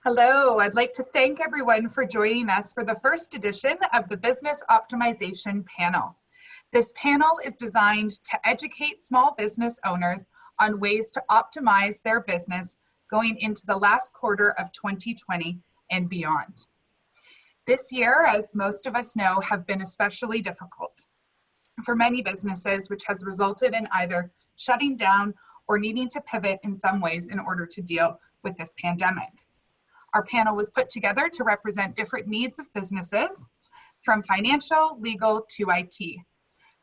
Hello, I'd like to thank everyone for joining us for the first edition of the Business Optimization Panel. This panel is designed to educate small business owners on ways to optimize their business going into the last quarter of 2020 and beyond. This year, as most of us know, have been especially difficult for many businesses, which has resulted in either shutting down or needing to pivot in some ways in order to deal with this pandemic. Our panel was put together to represent different needs of businesses, from financial, legal, to IT.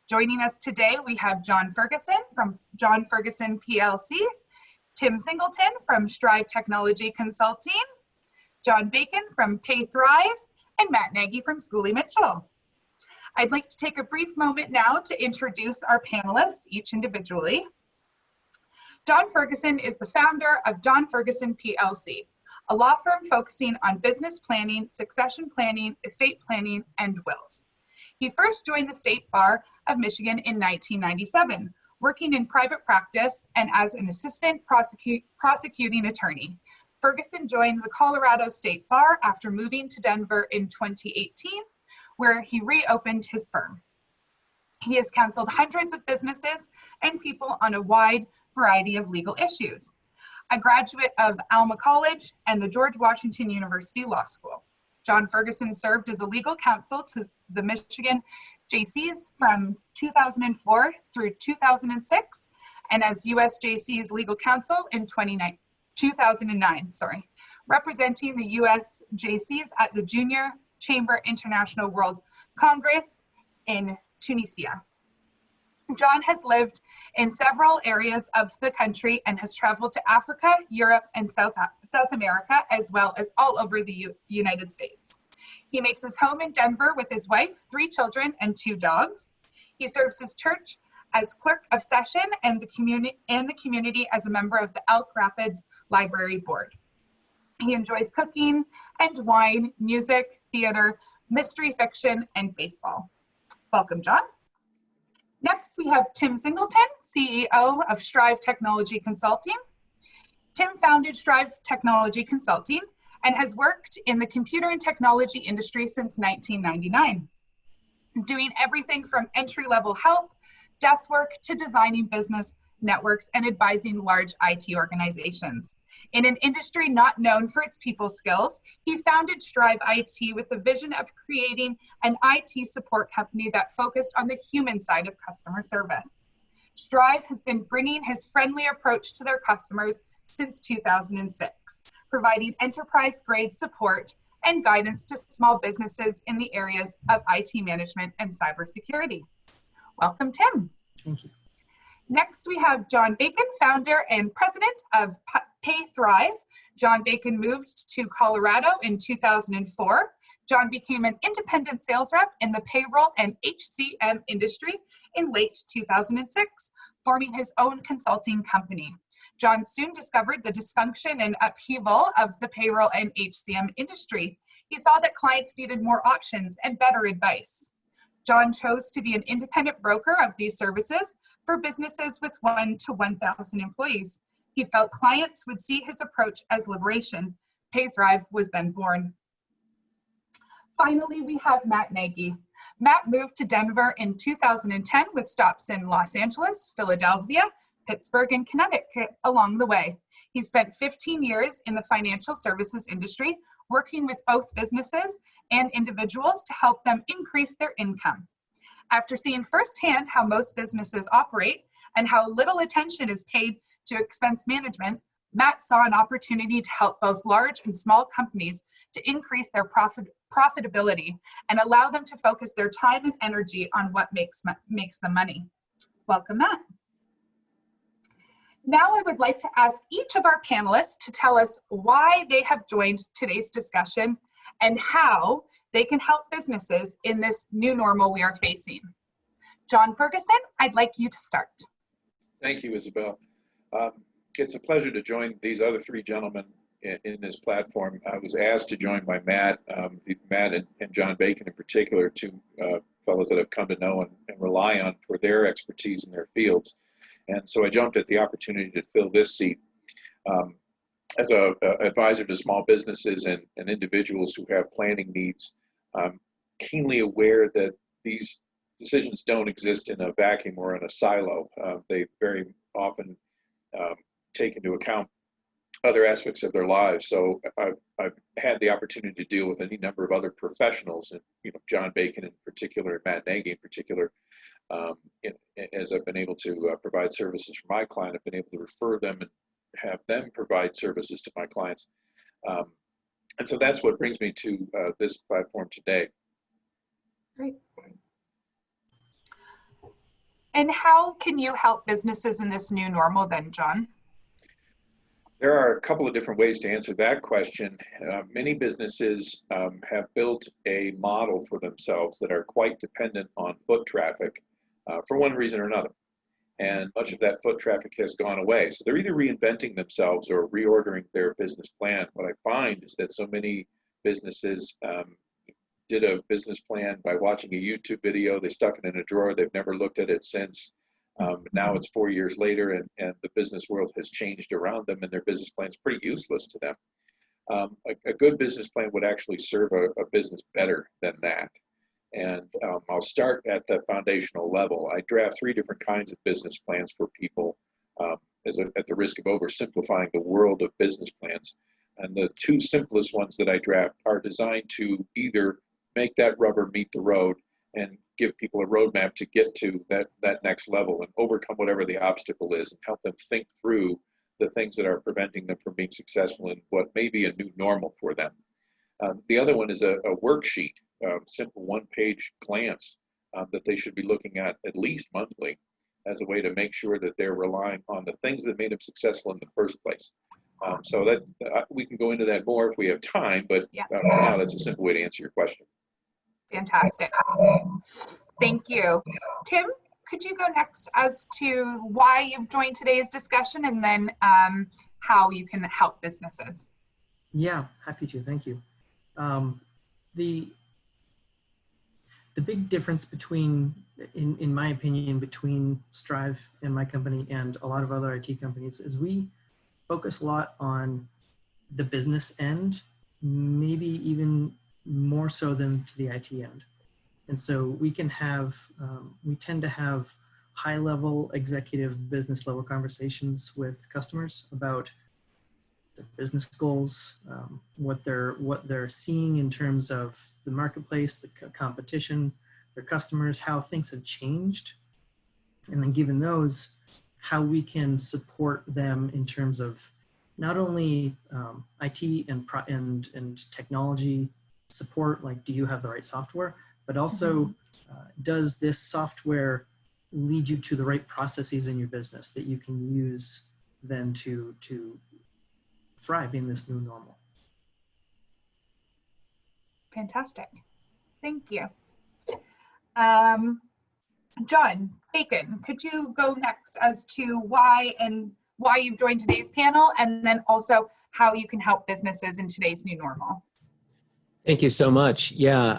Joining us today, we have John Ferguson from John Ferguson PLC, Tim Singleton from Strive Technology Consulting, John Bacon from PayThrive, and Matt Nagy from Schooley Mitchell. I'd like to take a brief moment now to introduce our panelists, each individually. John Ferguson is the founder of John Ferguson PLC, a law firm focusing on business planning, succession planning, estate planning, and wills. He first joined the State Bar of Michigan in 1997, working in private practice and as an assistant prosecuting attorney. Ferguson joined the Colorado State Bar after moving to Denver in 2018, where he reopened his firm. He has counseled hundreds of businesses and people on a wide variety of legal issues. A graduate of Alma College and the George Washington University Law School. John Ferguson served as a legal counsel to the Michigan JCs from 2004 through 2006, and as USJC's legal counsel in 2009, representing the USJCs at the Junior Chamber International World Congress in Tunisia. John has lived in several areas of the country and has traveled to Africa, Europe, and South America, as well as all over the United States. He makes his home in Denver with his wife, 3 children, and 2 dogs. He serves his church as clerk of session and the community as a member of the Elk Rapids Library Board. He enjoys cooking and wine, music, theater, mystery fiction, and baseball. Welcome, John. Next, we have Tim Singleton, CEO of Strive Technology Consulting. Tim founded Strive Technology Consulting and has worked in the computer and technology industry since 1999, doing everything from entry-level help, desk work, to designing business networks and advising large IT organizations. In an industry not known for its people skills, he founded Strive IT with the vision of creating an IT support company that focused on the human side of customer service. Strive has been bringing his friendly approach to their customers since 2006, providing enterprise-grade support and guidance to small businesses in the areas of IT management and cybersecurity. Welcome, Tim. Thank you. Next, we have John Bacon, founder and president of PayThrive. John Bacon moved to Colorado in 2004. John became an independent sales rep in the payroll and HCM industry in late 2006, forming his own consulting company. John soon discovered the dysfunction and upheaval of the payroll and HCM industry. He saw that clients needed more options and better advice. John chose to be an independent broker of these services for businesses with 1 to 1,000 employees. He felt clients would see his approach as liberation. PayThrive was then born. Finally, we have Matt Nagy. Matt moved to Denver in 2010 with stops in Los Angeles, Philadelphia, Pittsburgh, and Connecticut along the way. He spent 15 years in the financial services industry, working with both businesses and individuals to help them increase their income. After seeing firsthand how most businesses operate and how little attention is paid to expense management, Matt saw an opportunity to help both large and small companies to increase their profitability and allow them to focus their time and energy on what makes them money. Welcome, Matt. Now I would like to ask each of our panelists to tell us why they have joined today's discussion and how they can help businesses in this new normal we are facing. John Ferguson, I'd like you to start. Thank you, Isabel. It's a pleasure to join these other 3 gentlemen in this platform. I was asked to join by Matt, Matt and John Bacon in particular, 2 fellows that I've come to know and rely on for their expertise in their fields. And so I jumped at the opportunity to fill this seat. as a advisor to small businesses and individuals who have planning needs, I'm keenly aware that these decisions don't exist in a vacuum or in a silo. They very often um, take into account other aspects of their lives. So I've had the opportunity to deal with any number of other professionals, and John Bacon in particular, and Matt Nagy in particular. Um, as I've been able to provide services for my client, I've been able to refer them and have them provide services to my clients. Um, and so that's what brings me to this platform today. Great. And how can you help businesses in this new normal then, John? There are a couple of different ways to answer that question. Many businesses have built a model for themselves that are quite dependent on foot traffic for one reason or another. And much of that foot traffic has gone away. So they're either reinventing themselves or reordering their business plan. What I find is that so many businesses did a business plan by watching a YouTube video. They stuck it in a drawer. They've never looked at it since. Now it's 4 years later, and the business world has changed around them, and their business plan is pretty useless to them. A good business plan would actually serve a business better than that. And I'll start at the foundational level. I draft 3 different kinds of business plans for people at the risk of oversimplifying the world of business plans. And the 2 simplest ones that I draft are designed to either make that rubber meet the road and give people a roadmap to get to that next level and overcome whatever the obstacle is and help them think through the things that are preventing them from being successful in what may be a new normal for them. The other one is a worksheet, simple one-page glance that they should be looking at least monthly as a way to make sure that they're relying on the things that made them successful in the first place. So that we can go into that more if we have time, but for now, that's a simple way to answer your question. Fantastic. Thank you. Tim, could you go next as to why you've joined today's discussion and then how you can help businesses? Yeah, happy to. Thank you. The big difference between, in my opinion, between Strive and my company and a lot of other IT companies is we focus a lot on the business end, maybe even more so than to the IT end. And so we can have, we tend to have high level executive business level conversations with customers about their business goals, what they're seeing in terms of the marketplace, the competition, their customers, how things have changed. And then given those, how we can support them in terms of not only IT and technology support, like do you have the right software, but also does this software lead you to the right processes in your business that you can use then to thrive in this new normal. Fantastic. Thank you. John Bacon, could you go next as to why you've joined today's panel, and then also how you can help businesses in today's new normal? Thank you so much. Yeah,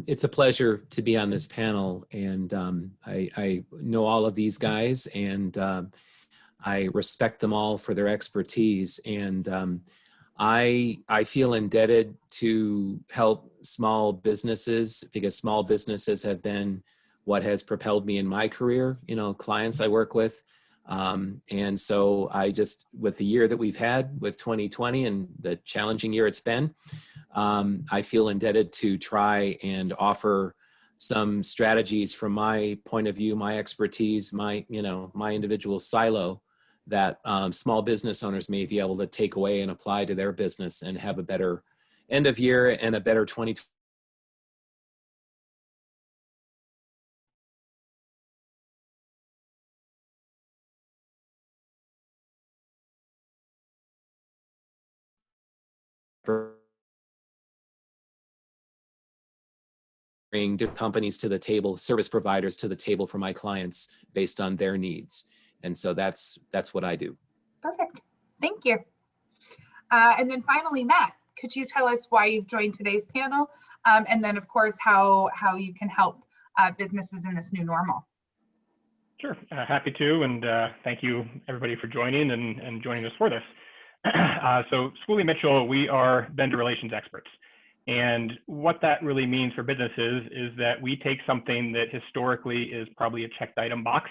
it's a pleasure to be on this panel, and I know all of these guys, and I respect them all for their expertise, and I feel indebted to help small businesses because small businesses have been what has propelled me in my career, clients I work with. And so with the year that we've had with 2020 and the challenging year it's been, I feel indebted to try and offer some strategies from my point of view, my expertise, my individual silo that small business owners may be able to take away and apply to their business and have a better end of year and a better 2020. Bring companies to the table, service providers to the table for my clients based on their needs. And so that's what I do. Perfect. Thank you. And then finally, Matt, could you tell us why you've joined today's panel? And then, of course, how you can help businesses in this new normal? Sure, happy to. And thank you, everybody, for joining and joining us for this. So Schooley Mitchell, we are vendor relations experts. And what that really means for businesses is that we take something that historically is probably a checked item box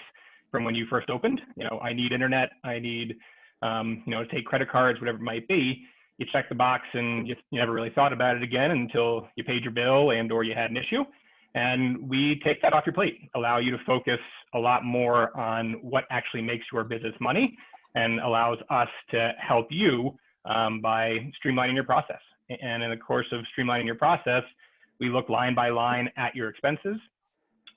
from when you first opened. You know, I need internet, I need, you know, to take credit cards, whatever it might be. You check the box and you never really thought about it again until you paid your bill and or you had an issue. And we take that off your plate, allow you to focus a lot more on what actually makes your business money and allows us to help you by streamlining your process. And in the course of streamlining your process, we look line by line at your expenses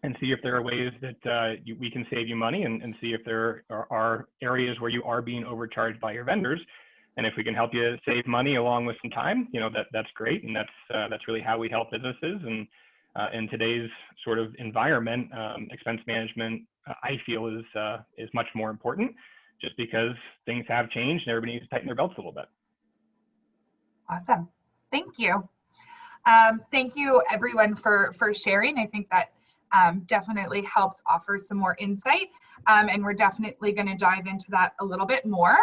and see if there are ways that we can save you money and see if there are areas where you are being overcharged by your vendors. And if we can help you save money along with some time, you know, that's great. And that's really how we help businesses. And in today's sort of environment, expense management, I feel is much more important just because things have changed and everybody needs to tighten their belts a little bit. Awesome. Thank you. Thank you everyone for sharing. I think that definitely helps offer some more insight. And we're definitely going to dive into that a little bit more.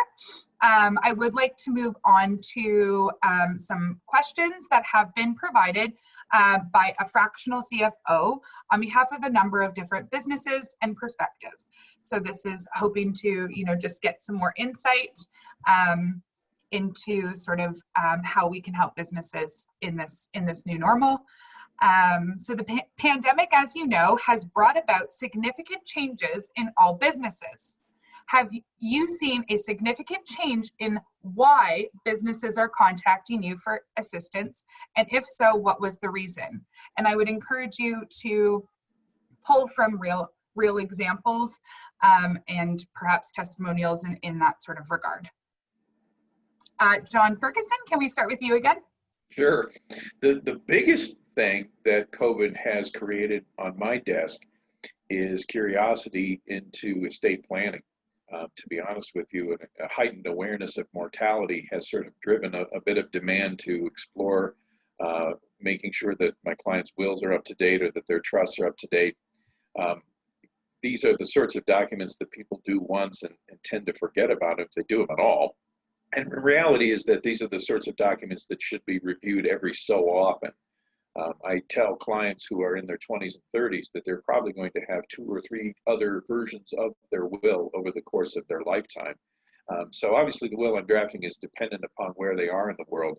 I would like to move on to some questions that have been provided by a fractional CFO on behalf of a number of different businesses and perspectives. So this is hoping to, you know, just get some more insight into sort of how we can help businesses in this new normal. So the pandemic, as you know, has brought about significant changes in all businesses. Have you seen a significant change in why businesses are contacting you for assistance? And if so, what was the reason? And I would encourage you to pull from real examples and perhaps testimonials in that sort of regard. John Ferguson, can we start with you again? Sure. The biggest thing that COVID has created on my desk is curiosity into estate planning. To be honest with you, a heightened awareness of mortality has sort of driven a bit of demand to explore making sure that my clients' wills are up to date or that their trusts are up to date. These are the sorts of documents that people do once and tend to forget about if they do them at all. And the reality is that these are the sorts of documents that should be reviewed every so often. I tell clients who are in their 20s and 30s that they're probably going to have 2 or 3 other versions of their will over the course of their lifetime. So obviously the will I'm drafting is dependent upon where they are in the world.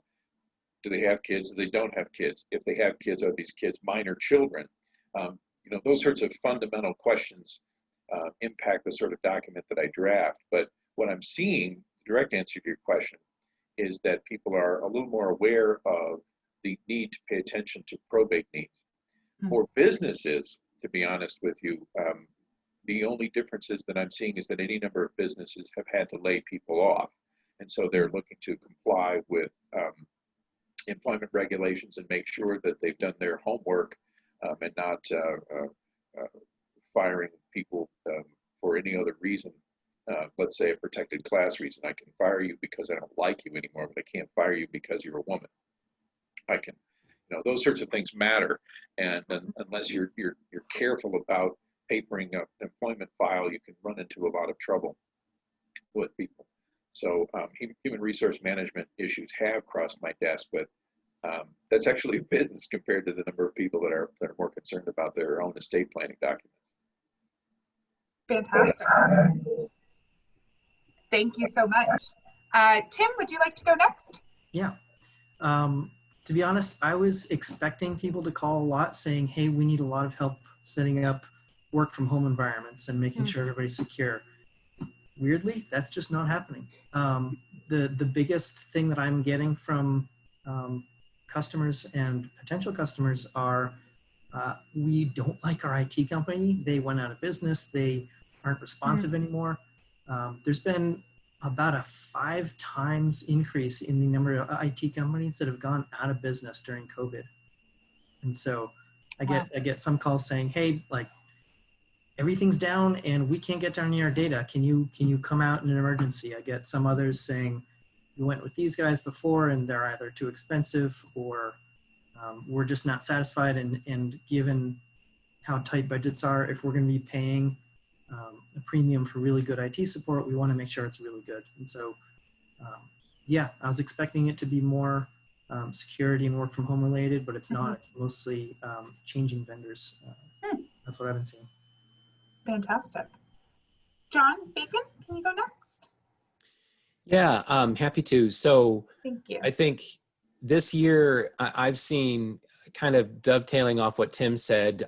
Do they have kids? Do they don't have kids? If they have kids, are these kids minor children? You know, those sorts of fundamental questions impact the sort of document that I draft. But what I'm seeing, the direct answer to your question, is that people are a little more aware of the need to pay attention to probate needs. For businesses, to be honest with you, the only differences that I'm seeing is that any number of businesses have had to lay people off. And so they're looking to comply with employment regulations and make sure that they've done their homework and not firing people for any other reason. Let's say a protected class reason. I can fire you because I don't like you anymore, but I can't fire you because you're a woman. I can, you know, those sorts of things matter, and unless you're careful about papering an employment file, you can run into a lot of trouble with people. So human resource management issues have crossed my desk, but that's actually a pittance compared to the number of people that are more concerned about their own estate planning documents. Fantastic. Thank you so much. Tim, would you like to go next? Yeah. To be honest, I was expecting people to call a lot saying, hey, we need a lot of help setting up work from home environments and making sure everybody's secure. Weirdly, that's just not happening. The biggest thing that I'm getting from customers and potential customers are, we don't like our IT company. They went out of business. They aren't responsive anymore. There's been about a 5 times increase in the number of IT companies that have gone out of business during COVID. And so I get some calls saying, hey, like everything's down and we can't get down your data. Can you come out in an emergency? I get some others saying, we went with these guys before and they're either too expensive or we're just not satisfied. And given how tight budgets are, if we're going to be paying a premium for really good IT support, we want to make sure it's really good. And so, yeah, I was expecting it to be more security and work from home related, but it's not. It's mostly changing vendors. That's what I've been seeing. Fantastic. John Bacon, can you go next? Yeah, happy to. So Thank you. I think this year I've seen, kind of dovetailing off what Tim said,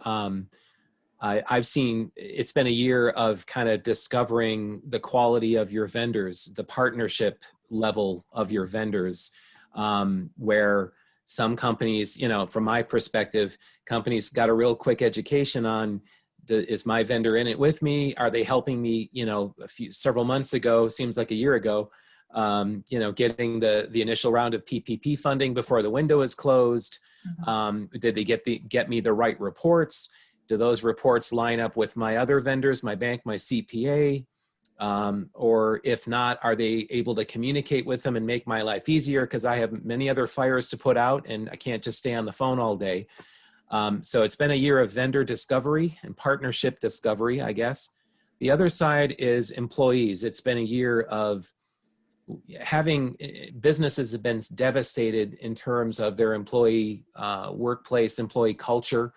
I've seen it's been a year of kind of discovering the quality of your vendors, the partnership level of your vendors, where some companies, you know, from my perspective, companies got a real quick education on, is my vendor in it with me? Are they helping me? You know, several months ago, seems like a year ago, you know, getting the initial round of PPP funding before the window is closed. Did they get me the right reports? Do those reports line up with my other vendors, my bank, my CPA? Or if not, are they able to communicate with them and make my life easier? Because I have many other fires to put out and I can't just stay on the phone all day. So it's been a year of vendor discovery and partnership discovery, I guess. The other side is employees. It's been a year of having businesses have been devastated in terms of their employee workplace, employee culture,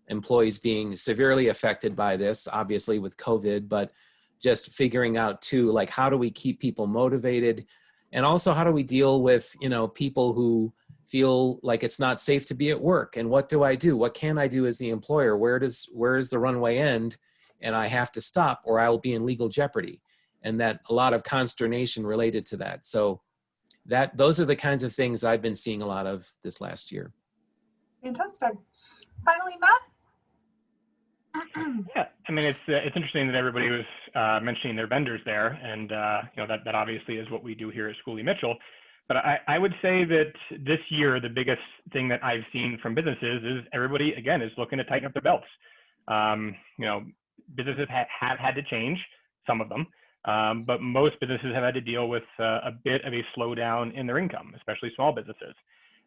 employees being severely affected by this, obviously with COVID, but just figuring out too, like, how do we keep people motivated? And also, how do we deal with, you know, people who feel like it's not safe to be at work? And what do I do? What can I do as the employer? Where does the runway end? And I have to stop or I will be in legal jeopardy. And that a lot of consternation related to that. So those are the kinds of things I've been seeing a lot of this last year. Fantastic. Finally, Matt. Yeah, I mean, it's interesting that everybody was mentioning their vendors there, and you know, that obviously is what we do here at Schooley Mitchell. But I would say that this year, the biggest thing that I've seen from businesses is everybody, again, is looking to tighten up their belts. You know, businesses have had to change, some of them, but most businesses have had to deal with a bit of a slowdown in their income, especially small businesses.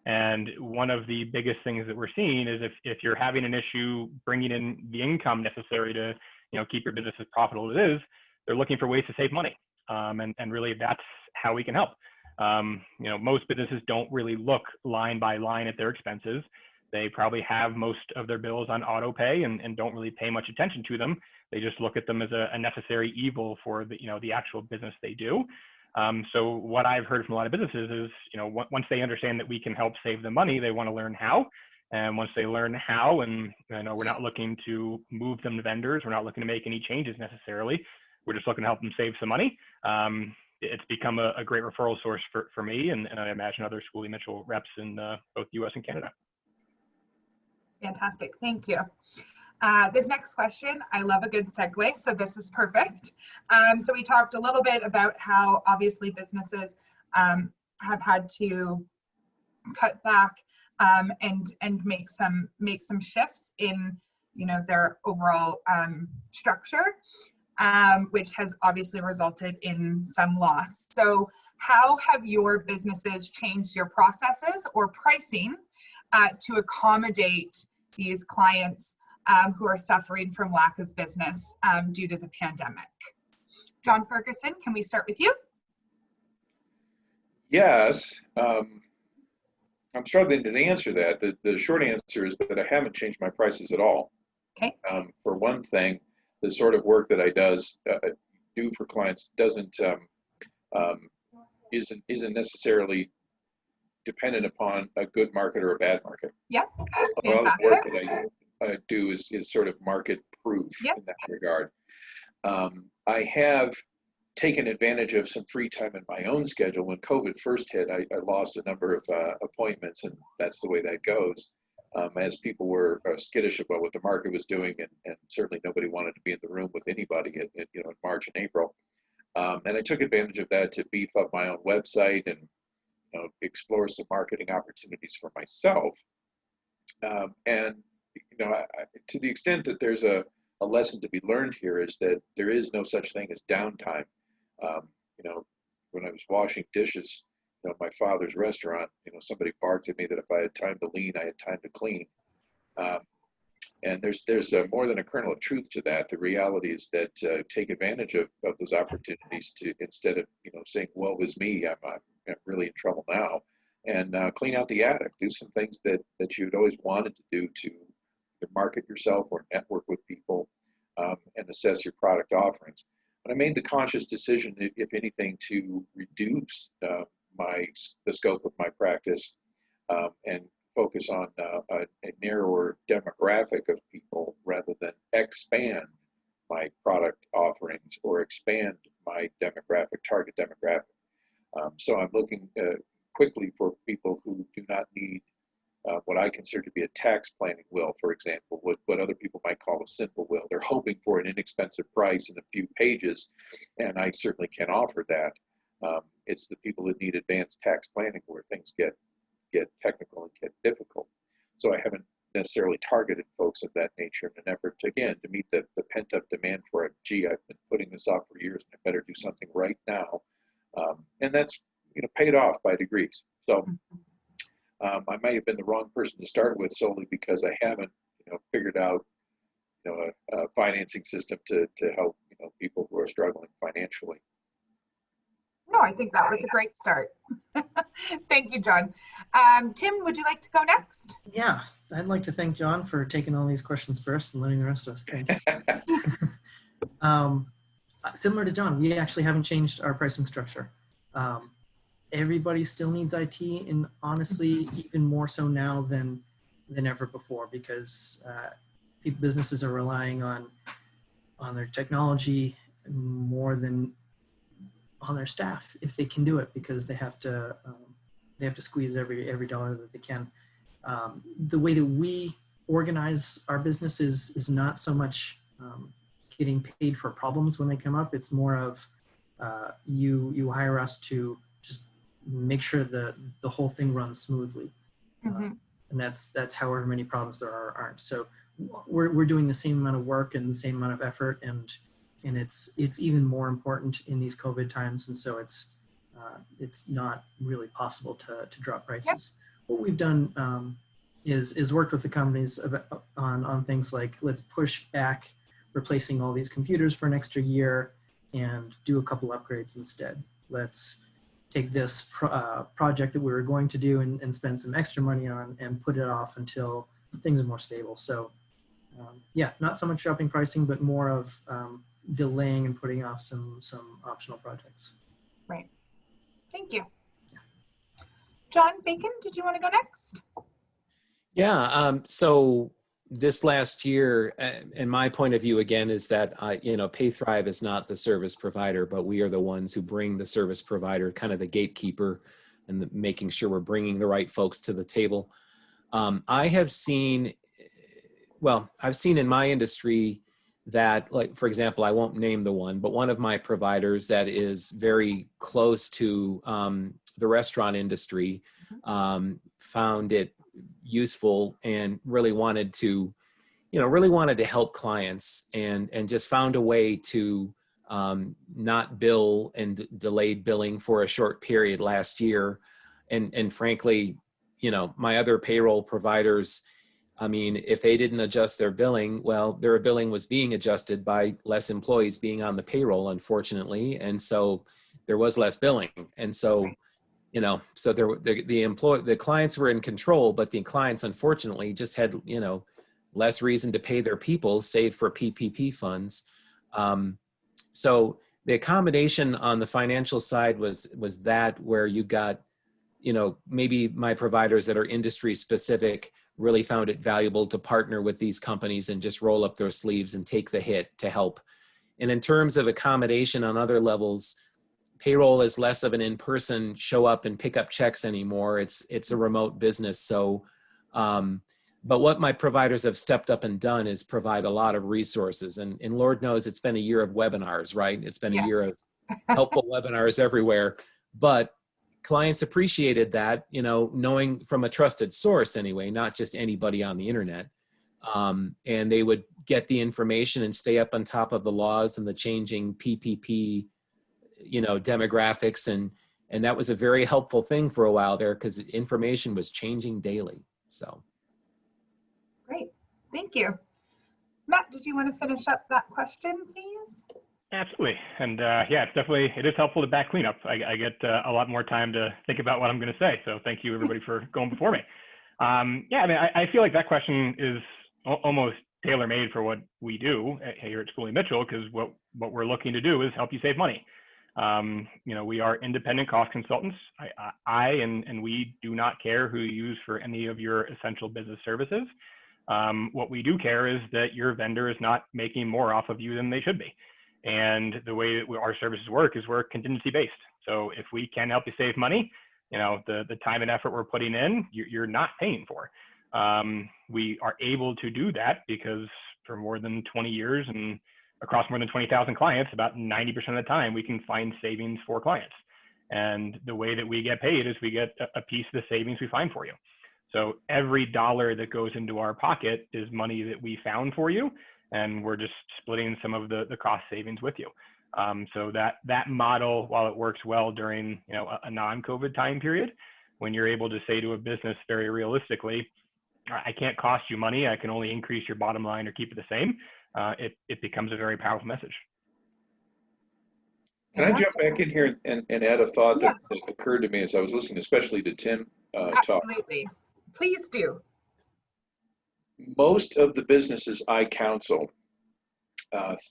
And one of the biggest things that we're seeing is if you're having an issue bringing in the income necessary to, you know, keep your business as profitable as it is, they're looking for ways to save money. And really that's how we can help. You know, most businesses don't really look line by line at their expenses. They probably have most of their bills on auto pay and don't really pay much attention to them. They just look at them as a necessary evil for the, you know, the actual business they do. So what I've heard from a lot of businesses is, you know, once they understand that we can help save them money, they want to learn how. And once they learn how, and you know, we're not looking to move them to vendors, we're not looking to make any changes necessarily. We're just looking to help them save some money. It's become a great referral source for me, and I imagine other Schooley Mitchell reps in both US and Canada. Fantastic, thank you. This next question, I love a good segue, so this is perfect. So we talked a little bit about how obviously businesses have had to cut back and make some shifts in, you know, their overall structure, which has obviously resulted in some loss. So how have your businesses changed your processes or pricing to accommodate these clients who are suffering from lack of business due to the pandemic? John Ferguson, can we start with you? Yes. I'm struggling to answer that. The short answer is that I haven't changed my prices at all. Okay. For one thing, the sort of work that I do for clients isn't necessarily dependent upon a good market or a bad market. Yeah, A lot of fantastic. work that I do is sort of market proof in that regard. I have taken advantage of some free time in my own schedule. When COVID first hit, I lost a number of appointments, and that's the way that goes. As people were skittish about what the market was doing, and certainly nobody wanted to be in the room with anybody in March and April. And I took advantage of that to beef up my own website and explore some marketing opportunities for myself. And to the extent that there's a lesson to be learned here is that there is no such thing as downtime. When I was washing dishes, my father's restaurant, somebody barked at me that if I had time to lean, I had time to clean. And there's more than a kernel of truth to that. The reality is that take advantage of those opportunities to, instead of saying, "Woe is me, really in trouble now, and clean out the attic. Do some things that you'd always wanted to do to either market yourself or network with people, and assess your product offerings. But I made the conscious decision, if anything, to reduce the scope of my practice, and focus on a narrower demographic of people rather than expand my product offerings or expand my target demographic. So I'm looking quickly for people who do not need what I consider to be a tax planning will, for example, what other people might call a simple will. They're hoping for an inexpensive price in a few pages, and I certainly can offer that. It's the people that need advanced tax planning where things get technical and get difficult. So I haven't necessarily targeted folks of that nature in an effort to, again, to meet the pent-up demand for it. Gee, I've been putting this off for years and I better do something right now. And that's paid off by degrees. So I may have been the wrong person to start with solely because I haven't figured out a financing system to help people who are struggling financially. No, I think that was a great start. Thank you, John. Tim, would you like to go next? Yeah, I'd like to thank John for taking all these questions first and letting the rest of us think. Similar to John, we actually haven't changed our pricing structure. Everybody still needs IT, and honestly, even more so now than ever before, because businesses are relying on their technology more than on their staff if they can do it, because they have to squeeze every dollar that they can. The way that we organize our business is not so much getting paid for problems when they come up. It's more of you hire us to just make sure the whole thing runs smoothly. And that's however many problems there aren't. So we're doing the same amount of work and the same amount of effort, and it's even more important in these COVID times. And so it's not really possible to drop prices. Yep. What we've done is worked with the companies on things like, let's push back replacing all these computers for an extra year and do a couple upgrades instead. Let's take this project that we were going to do and spend some extra money on and put it off until things are more stable. So yeah, not so much dropping pricing, but more of delaying and putting off some optional projects. Right. Thank you. John Bacon, did you want to go next? Yeah. So this last year, and my point of view again is that PayThrive is not the service provider, but we are the ones who bring the service provider, kind of the gatekeeper, and making sure we're bringing the right folks to the table. I've seen in my industry that, like, for example, I won't name the one, but one of my providers that is very close to the restaurant industry found it useful and really wanted to help clients, and just found a way to not bill and delayed billing for a short period last year. And frankly, my other payroll providers, I mean, if they didn't adjust their billing, well, their billing was being adjusted by less employees being on the payroll, unfortunately. And so there was less billing. And so, so the clients were in control, but the clients, unfortunately, just had, less reason to pay their people, save for PPP funds. So the accommodation on the financial side was that where you got, maybe my providers that are industry specific really found it valuable to partner with these companies and just roll up their sleeves and take the hit to help. And in terms of accommodation on other levels, payroll is less of an in-person show up and pick up checks anymore. It's a remote business. So, but what my providers have stepped up and done is provide a lot of resources. And Lord knows it's been a year of webinars, right? It's been a year of helpful webinars everywhere. But clients appreciated that, knowing from a trusted source anyway, not just anybody on the internet. And they would get the information and stay up on top of the laws and the changing PPP, demographics. And that was a very helpful thing for a while there, because information was changing daily. So. Great. Thank you. Matt, did you want to finish up that question, please? Absolutely. And yeah, it is helpful to back cleanup. I get a lot more time to think about what I'm going to say. So thank you everybody for going before me. Yeah, I mean, I feel like that question is almost tailor-made for what we do here at Schooley Mitchell, because what we're looking to do is help you save money. You know, we are independent cost consultants. I and we do not care who you use for any of your essential business services. What we do care is that your vendor is not making more off of you than they should be. And the way that our services work is we're contingency based. So if we can help you save money, you know, the time and effort we're putting in, you're not paying for. We are able to do that because for more than 20 years and across more than 20,000 clients, about 90% of the time we can find savings for clients. And the way that we get paid is we get a piece of the savings we find for you. So every dollar that goes into our pocket is money that we found for you, and we're just splitting some of the cost savings with you. So that model, while it works well during, you know, a non-COVID time period, when you're able to say to a business very realistically, I can't cost you money, I can only increase your bottom line or keep it the same, it becomes a very powerful message. Can I jump back in here and add a thought that Yes. occurred to me as I was listening, especially to Tim talk? Absolutely. Please do. Most of the businesses I counsel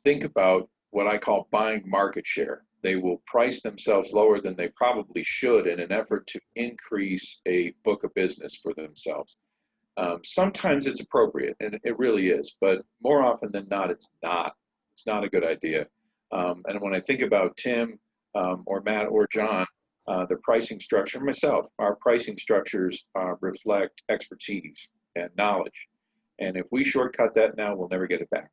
think about what I call buying market share. They will price themselves lower than they probably should in an effort to increase a book of business for themselves. Sometimes it's appropriate, and it really is, but more often than not, it's not. It's not a good idea. And when I think about Tim or Matt or John, the pricing structure, myself, our pricing structures reflect expertise and knowledge. And if we shortcut that now, we'll never get it back.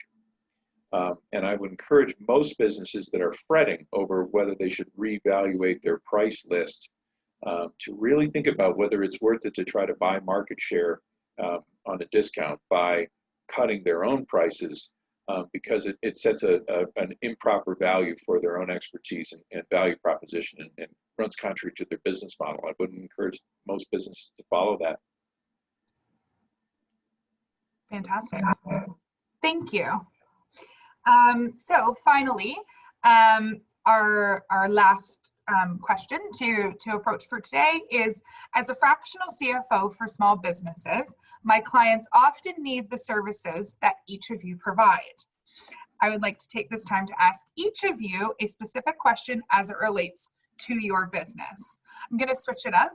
And I would encourage most businesses that are fretting over whether they should reevaluate their price list to really think about whether it's worth it to try to buy market share on a discount by cutting their own prices because it sets an improper value for their own expertise and value proposition and runs contrary to their business model. I wouldn't encourage most businesses to follow that. Fantastic. Thank you. So finally, our last question to approach for today is, as a fractional CFO for small businesses, my clients often need the services that each of you provide. I would like to take this time to ask each of you a specific question as it relates to your business. I'm going to switch it up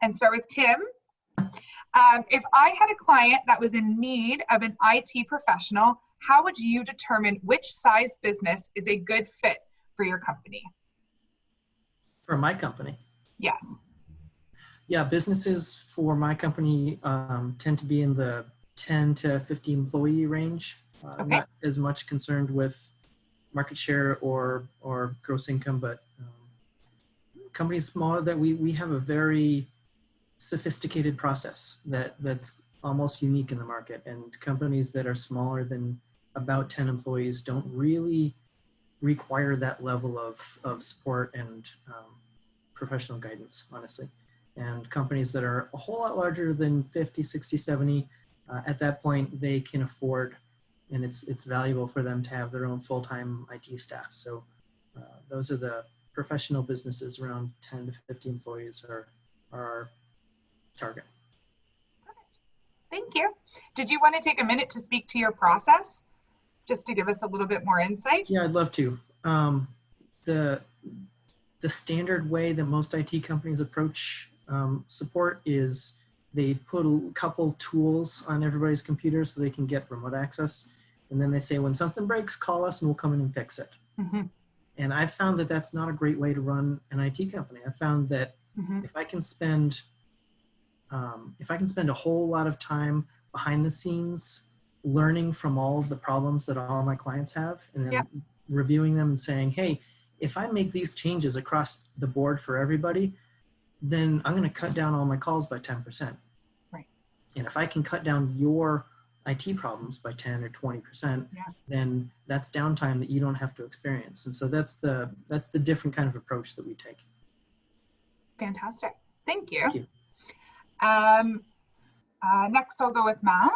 and start with Tim. If I had a client that was in need of an IT professional, how would you determine which size business is a good fit for your company? For my company? Yes. Yeah, businesses for my company tend to be in the 10 to 50 employee range. Okay. Not as much concerned with market share or gross income, but companies smaller that we have a very sophisticated process that's almost unique in the market, and companies that are smaller than about 10 employees don't really require that level of support and professional guidance, honestly. And companies that are a whole lot larger than 50, 60, 70, at that point they can afford, and it's valuable for them to have their own full-time IT staff. So those are the professional businesses around 10 to 50 employees are our target. Thank you. Did you want to take a minute to speak to your process, just to give us a little bit more insight? Yeah, I'd love to. The standard way that most IT companies approach support is they put a couple tools on everybody's computer so they can get remote access. And then they say, when something breaks, call us and we'll come in and fix it. Mm-hmm. And I've found that that's not a great way to run an IT company. I found that if I can spend a whole lot of time behind the scenes learning from all of the problems that all my clients have, and then reviewing them and saying, hey, if I make these changes across the board for everybody, then I'm going to cut down all my calls by 10%. Right. And if I can cut down your IT problems by 10 or 20%, then that's downtime that you don't have to experience. And so that's the different kind of approach that we take. Fantastic. Thank you. Thank you. Next, I'll go with Matt.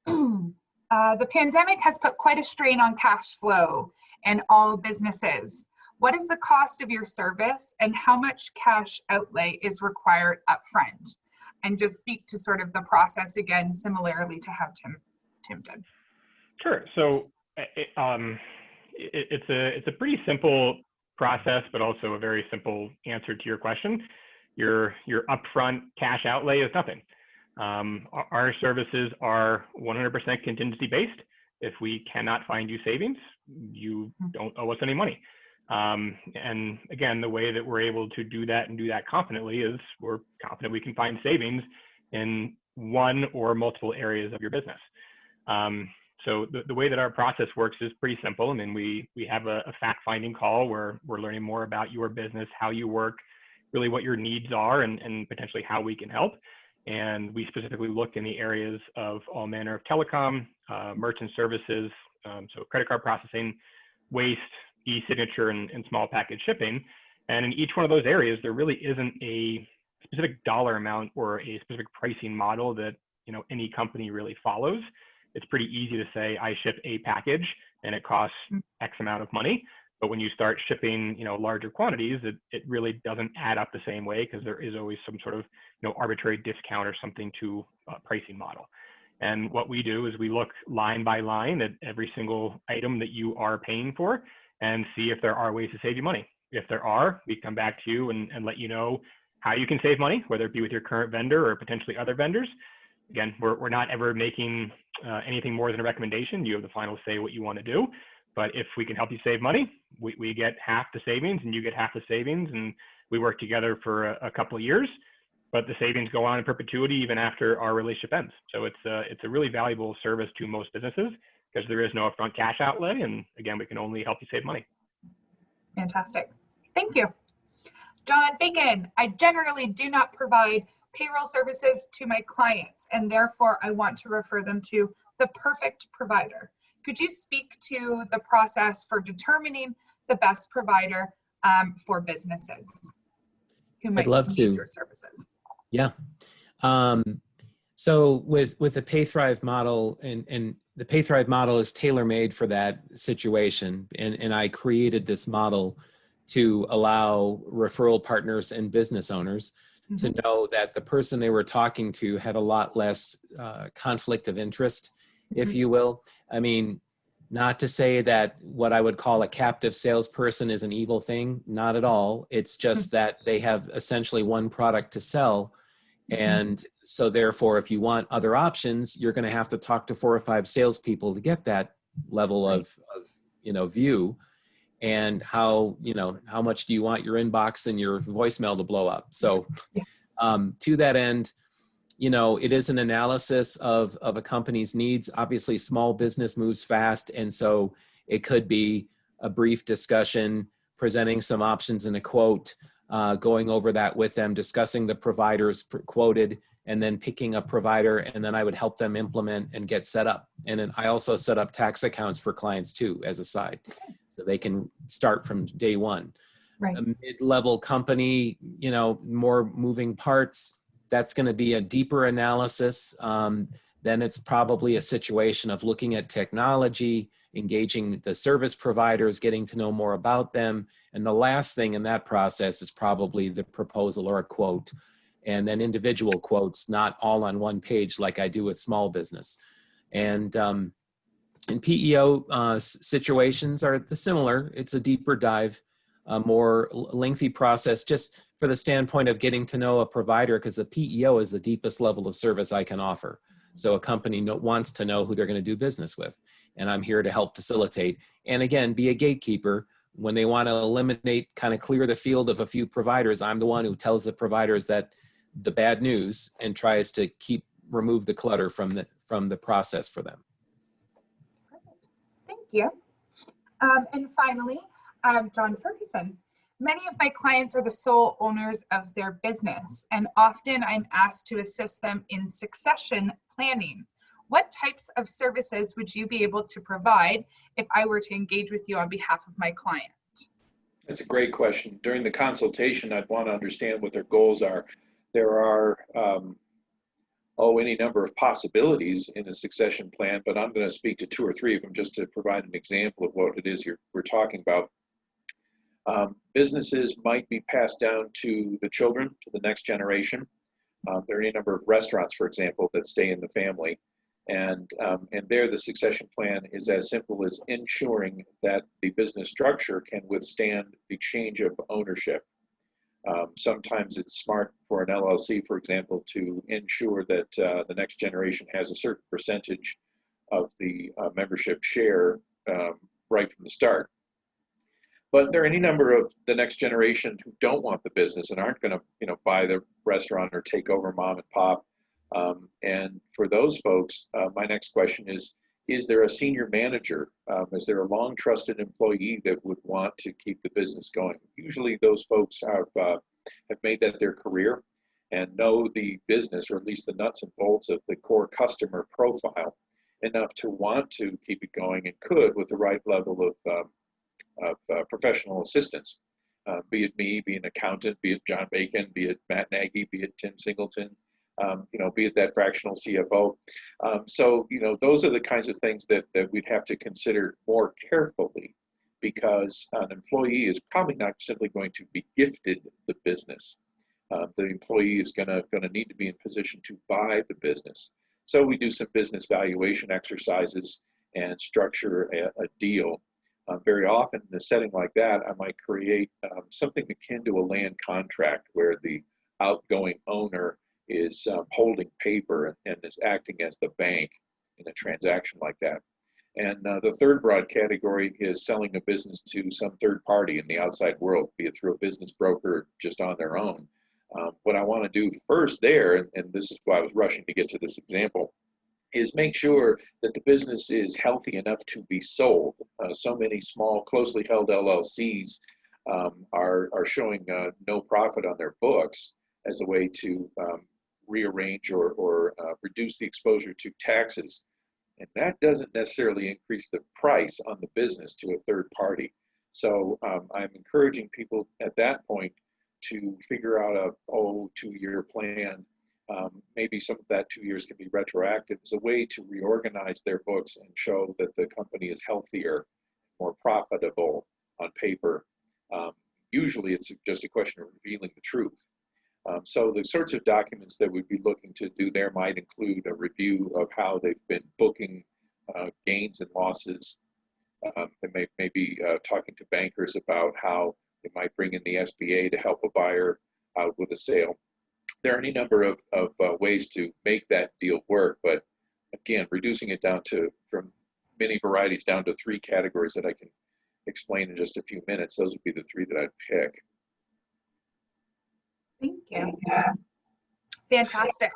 The pandemic has put quite a strain on cash flow and all businesses. What is the cost of your service and how much cash outlay is required upfront? And just speak to sort of the process again, similarly to how Tim did. Sure. So it's a pretty simple process, but also a very simple answer to your question. Your upfront cash outlay is nothing. Our services are 100% contingency based. If we cannot find you savings, you don't owe us any money. And again, the way that we're able to do that and do that confidently is we're confident we can find savings in one or multiple areas of your business. So the way that our process works is pretty simple. I mean, we have a fact-finding call where we're learning more about your business, how you work, really what your needs are, and potentially how we can help. And we specifically look in the areas of all manner of telecom, merchant services, so credit card processing, waste, e-signature, and small package shipping. And in each one of those areas, there really isn't a specific dollar amount or a specific pricing model that any company really follows. It's pretty easy to say, I ship a package and it costs X amount of money. But when you start shipping, larger quantities, it really doesn't add up the same way, because there is always some sort of, arbitrary discount or something to a pricing model. And what we do is we look line by line at every single item that you are paying for and see if there are ways to save you money. If there are, we come back to you and let you know how you can save money, whether it be with your current vendor or potentially other vendors. Again, we're not ever making anything more than a recommendation. You have the final say what you want to do. But if we can help you save money, we get half the savings and you get half the savings, and we work together for a couple of years. But the savings go on in perpetuity even after our relationship ends. So it's a really valuable service to most businesses because there is no upfront cash outlay. And again, we can only help you save money. Fantastic. Thank you. John Bacon, I generally do not provide payroll services to my clients, and therefore I want to refer them to the perfect provider. Could you speak to the process for determining the best provider for businesses who might need your services? Yeah. So with the PayThrive model, and the PayThrive model is tailor-made for that situation. And I created this model to allow referral partners and business owners to know that the person they were talking to had a lot less conflict of interest, if you will. I mean, not to say that what I would call a captive salesperson is an evil thing, not at all. It's just that they have essentially one product to sell. And so therefore, if you want other options, you're going to have to talk to 4 or 5 salespeople to get that level of view. And how much do you want your inbox and your voicemail to blow up? So to that end, it is an analysis of a company's needs. Obviously, small business moves fast. And so it could be a brief discussion, presenting some options in a quote, going over that with them, discussing the providers quoted, and then picking a provider. And then I would help them implement and get set up. And then I also set up tax accounts for clients too, as a side, so they can start from day one. Right. A mid-level company, more moving parts, that's going to be a deeper analysis. Then it's probably a situation of looking at technology, engaging the service providers, getting to know more about them. And the last thing in that process is probably the proposal or a quote, and then individual quotes, not all on one page like I do with small business. And in PEO situations are similar. It's a deeper dive, a more lengthy process, just for the standpoint of getting to know a provider, because the PEO is the deepest level of service I can offer. So a company wants to know who they're going to do business with, and I'm here to help facilitate. And again, be a gatekeeper. When they want to eliminate, kind of clear the field of a few providers, I'm the one who tells the providers that the bad news and tries to remove the clutter from the process for them. Thank you. And finally, John Ferguson. Many of my clients are the sole owners of their business, and often I'm asked to assist them in succession planning. What types of services would you be able to provide if I were to engage with you on behalf of my client? That's a great question. During the consultation, I'd want to understand what their goals are. There are any number of possibilities in a succession plan, but I'm going to speak to 2 or 3 of them just to provide an example of what it is we're talking about. Businesses might be passed down to the children, to the next generation. There are any number of restaurants, for example, that stay in the family. And there, the succession plan is as simple as ensuring that the business structure can withstand the change of ownership. Sometimes it's smart for an LLC, for example, to ensure that the next generation has a certain percentage of the membership share right from the start. But there are any number of the next generation who don't want the business and aren't going to, buy the restaurant or take over mom and pop. And for those folks, my next question is there a senior manager? Is there a long trusted employee that would want to keep the business going? Usually those folks have made that their career and know the business, or at least the nuts and bolts of the core customer profile, enough to want to keep it going, and could, with the right level of professional assistance, be it me, be it an accountant, be it John Bacon, be it Matt Nagy, be it Tim Singleton, be it that fractional CFO. So, those are the kinds of things that we'd have to consider more carefully, because an employee is probably not simply going to be gifted the business. The employee is going to need to be in position to buy the business. So we do some business valuation exercises and structure a deal. Very often in a setting like that, I might create something akin to a land contract, where the outgoing owner is holding paper and is acting as the bank in a transaction like that. And the third broad category is selling a business to some third party in the outside world, be it through a business broker or just on their own. What I want to do first there, and this is why I was rushing to get to this example, is make sure that the business is healthy enough to be sold. So many small, closely held LLCs are showing no profit on their books as a way to rearrange or reduce the exposure to taxes. And that doesn't necessarily increase the price on the business to a third party. So I'm encouraging people at that point to figure out a 2-year plan. Maybe some of that 2 years can be retroactive as a way to reorganize their books and show that the company is healthier, more profitable on paper. Usually it's just a question of revealing the truth. So the sorts of documents that we'd be looking to do there might include a review of how they've been booking gains and losses. They may be talking to bankers about how they might bring in the SBA to help a buyer out with a sale. There are any number of ways to make that deal work, but again, reducing it down from many varieties down to 3 categories that I can explain in just a few minutes. Those would be the 3 that I'd pick. Thank you. Fantastic.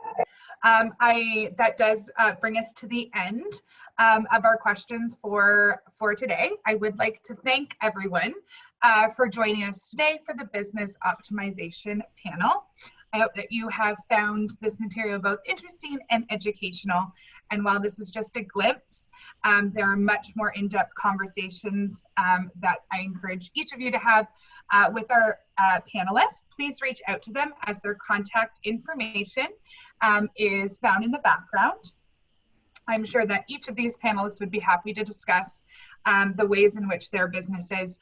That does bring us to the end of our questions for today. I would like to thank everyone for joining us today for the Business Optimization Panel. I hope that you have found this material both interesting and educational. And while this is just a glimpse, there are much more in-depth conversations that I encourage each of you to have with our panelists. Please reach out to them, as their contact information is found in the background. I'm sure that each of these panelists would be happy to discuss the ways in which their businesses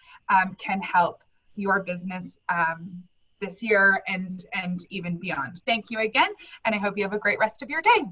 can help your business this year and even beyond. Thank you again, and I hope you have a great rest of your day.